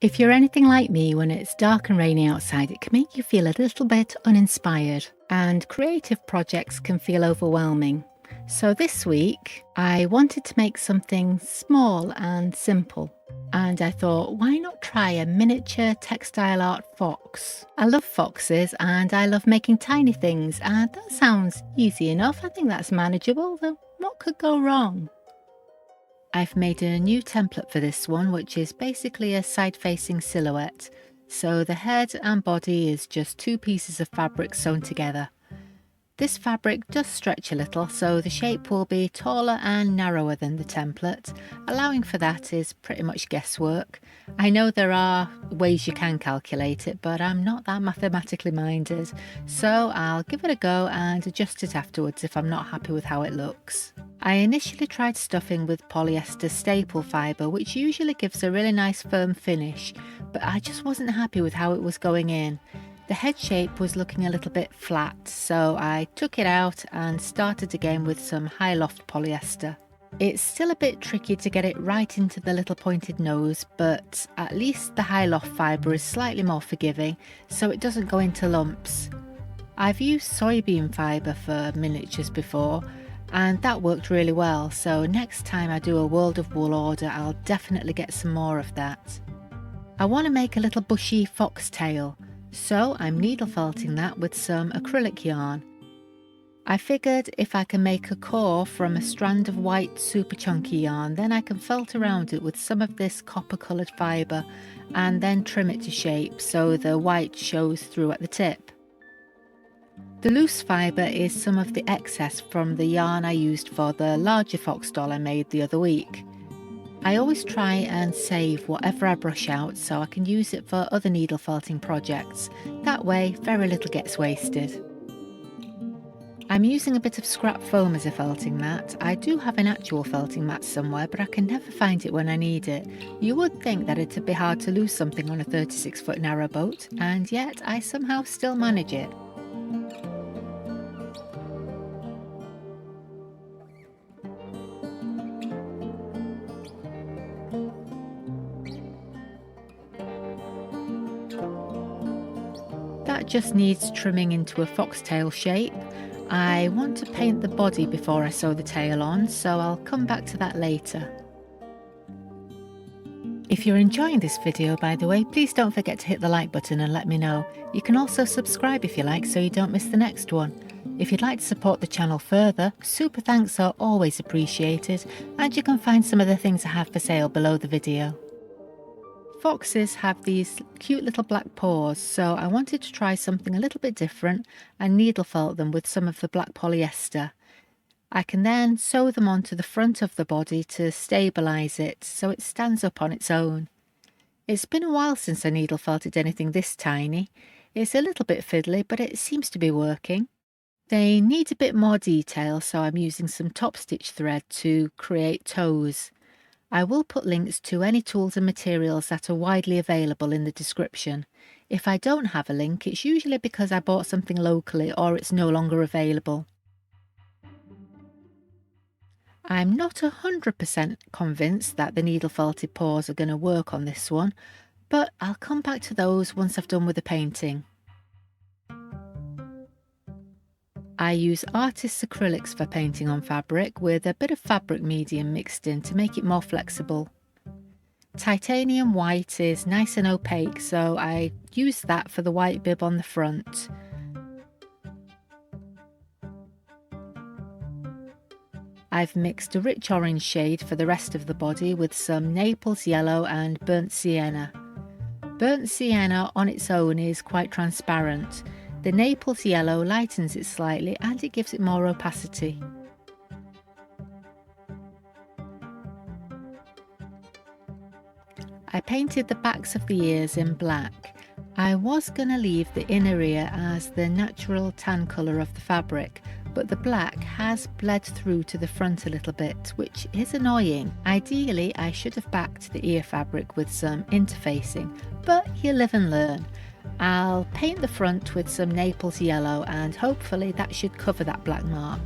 If you're anything like me, when it's dark and rainy outside, it can make you feel a little bit uninspired, and creative projects can feel overwhelming. So this week, I wanted to make something small and simple. And I thought, why not try a miniature textile art fox? I love foxes and I love making tiny things, and that sounds easy enough. I think that's manageable. Then what could go wrong? I've made a new template for this one, which is basically a side-facing silhouette. So the head and body is just two pieces of fabric sewn together. This fabric does stretch a little, so the shape will be taller and narrower than the template. Allowing for that is pretty much guesswork. I know there are ways you can calculate it, but I'm not that mathematically minded, so I'll give it a go and adjust it afterwards if I'm not happy with how it looks. I initially tried stuffing with polyester staple fibre, which usually gives a really nice firm finish, but I just wasn't happy with how it was going in. The head shape was looking a little bit flat, so I took it out and started again with some high loft polyester. It's still a bit tricky to get it right into the little pointed nose, but at least the high loft fibre is slightly more forgiving, so it doesn't go into lumps. I've used soybean fibre for miniatures before, and that worked really well, so next time I do a World of Wool order, I'll definitely get some more of that. I want to make a little bushy fox tail, so I'm needle felting that with some acrylic yarn. I figured if I can make a core from a strand of white super chunky yarn, then I can felt around it with some of this copper coloured fibre and then trim it to shape so the white shows through at the tip. The loose fibre is some of the excess from the yarn I used for the larger fox doll I made the other week. I always try and save whatever I brush out so I can use it for other needle felting projects. That way, very little gets wasted. I'm using a bit of scrap foam as a felting mat. I do have an actual felting mat somewhere, but I can never find it when I need it. You would think that it'd be hard to lose something on a 36-foot narrowboat, and yet I somehow still manage it. That just needs trimming into a foxtail shape. I want to paint the body before I sew the tail on, so I'll come back to that later. If you're enjoying this video, by the way, please don't forget to hit the like button and let me know. You can also subscribe if you like so you don't miss the next one. If you'd like to support the channel further, super thanks are always appreciated, and you can find some of the things I have for sale below the video. Foxes have these cute little black paws, so I wanted to try something a little bit different and needle felt them with some of the black polyester. I can then sew them onto the front of the body to stabilise it so it stands up on its own. It's been a while since I needle felted anything this tiny. It's a little bit fiddly, but it seems to be working. They need a bit more detail, so I'm using some top stitch thread to create toes. I will put links to any tools and materials that are widely available in the description. If I don't have a link, it's usually because I bought something locally or it's no longer available. I'm not 100% convinced that the needle felted paws are going to work on this one, but I'll come back to those once I've done with the painting. I use artist's acrylics for painting on fabric with a bit of fabric medium mixed in to make it more flexible. Titanium white is nice and opaque, so I use that for the white bib on the front. I've mixed a rich orange shade for the rest of the body with some Naples yellow and burnt sienna. Burnt sienna on its own is quite transparent. The Naples yellow lightens it slightly and it gives it more opacity. I painted the backs of the ears in black. I was going to leave the inner ear as the natural tan colour of the fabric, but the black has bled through to the front a little bit, which is annoying. Ideally, I should have backed the ear fabric with some interfacing, but you live and learn. I'll paint the front with some Naples yellow and hopefully that should cover that black mark.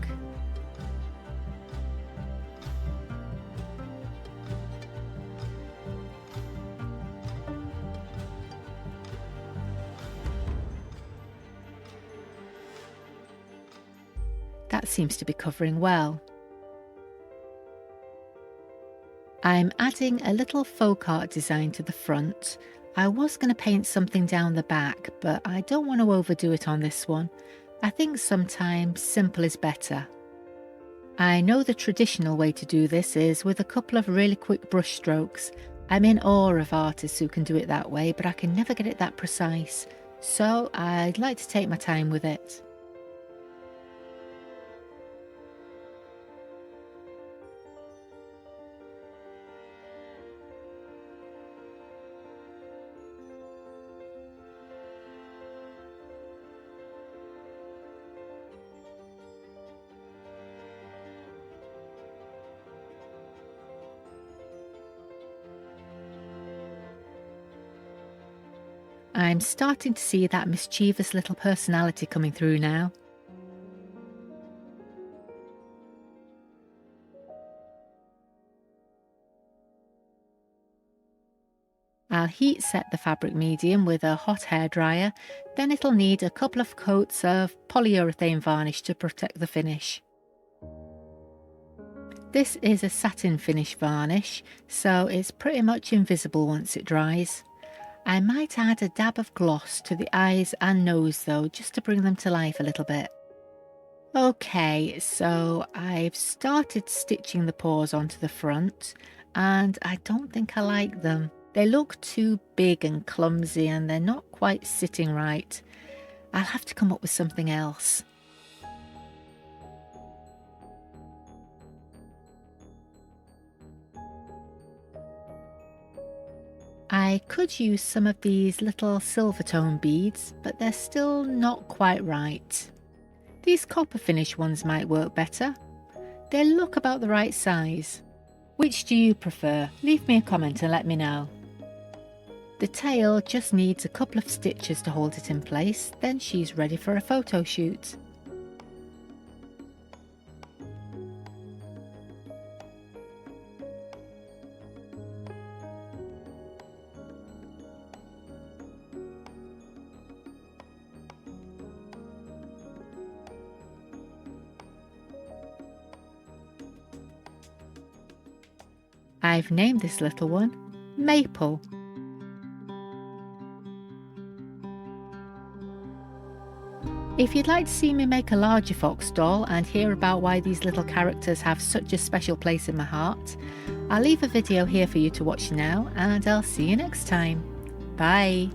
That seems to be covering well. I'm adding a little folk art design to the front. I was going to paint something down the back, but I don't want to overdo it on this one. I think sometimes simple is better. I know the traditional way to do this is with a couple of really quick brush strokes. I'm in awe of artists who can do it that way, but I can never get it that precise. So I'd like to take my time with it. I'm starting to see that mischievous little personality coming through now. I'll heat set the fabric medium with a hot hairdryer, then it'll need a couple of coats of polyurethane varnish to protect the finish. This is a satin finish varnish, so it's pretty much invisible once it dries. I might add a dab of gloss to the eyes and nose though, just to bring them to life a little bit. Okay, so I've started stitching the paws onto the front, and I don't think I like them. They look too big and clumsy and they're not quite sitting right. I'll have to come up with something else. I could use some of these little silver tone beads, but they're still not quite right. These copper finish ones might work better. They look about the right size. Which do you prefer? Leave me a comment and let me know. The tail just needs a couple of stitches to hold it in place, then she's ready for a photo shoot. I've named this little one Maple. If you'd like to see me make a larger fox doll and hear about why these little characters have such a special place in my heart, I'll leave a video here for you to watch now, and I'll see you next time. Bye!